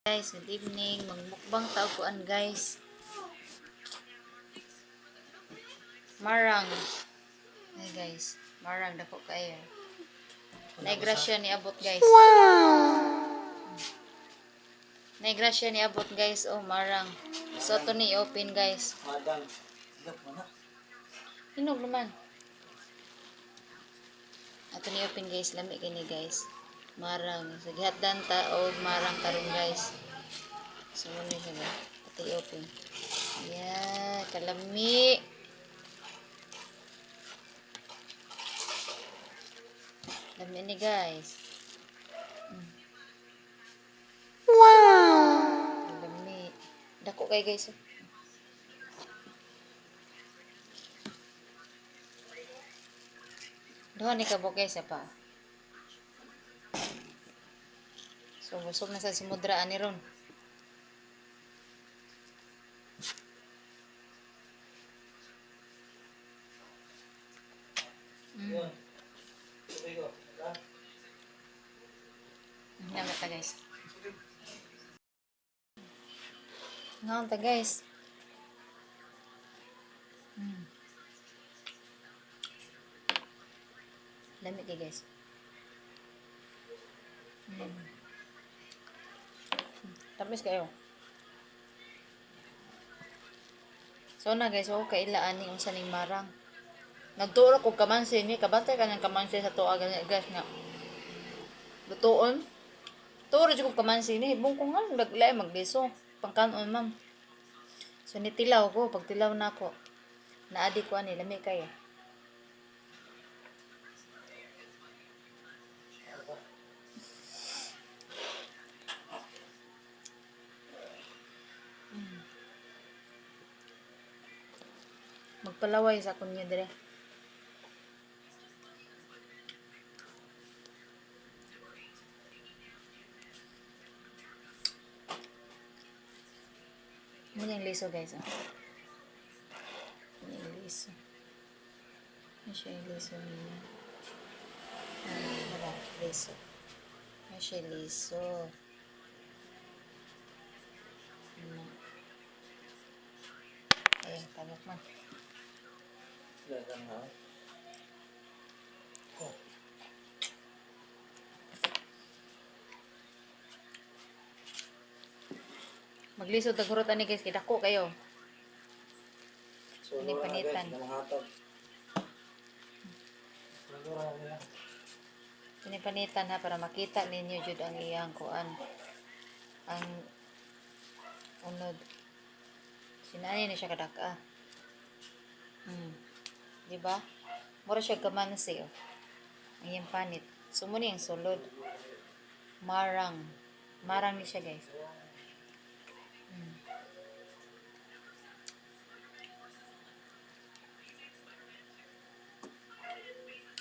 Guys, good evening. Magmukbang taukuan guys. Marang. Ay guys, marang dako kayo. Naigrasya ni abot guys. Naigrasya ni abot guys. Oh, marang. So to ni open guys. Madang. Silap mo na. Hinog naman. Ato ni open guys, lami kini guys. Marang. So gihatdan ta og marang karon guys. So mo ni siya guys. Pati open. Yeah, kalami. Lami ni guys. Lami. Dako kay guys. Doon ni kabog guys pa. So busog na sa simudraan ni ron. Naman ta guys. Ngaon ta guys. Lamig kay guys. Tamis kayo. So na guys, ako kailaan ni unsa ning marang. Nagtuo ko kamansin ni kabantay ka ng kamansin sa tuwa gani guys nga. Lutuon. Tuo ra ko kamansin ni hibong ko nga naglay magliso. Pangkanon ma'am. So nitilaw ko pag tilaw na ako. Naadi ko ani lami kayo. Magpalaway sa kunya dire. Ano yung liso guys? Ano yung liso? Ano siya yung liso niya? Wala, liso. Ano siya yung liso? Ayan, tabok man. Dagang ha. Oh. Maglisod ang hurot ani guys, kidako kayo. So, Ini panitan. Ini panitan ha para makita ninyo jud ang iyang kuan. Ang unod. Sinani na siya kadaka. Di ba? Mura siya kamansi oh. Ang iyang panit. Sumuni ang sulod. Marang. Marang ni siya guys.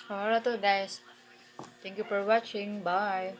Alright to guys. Thank you for watching. Bye.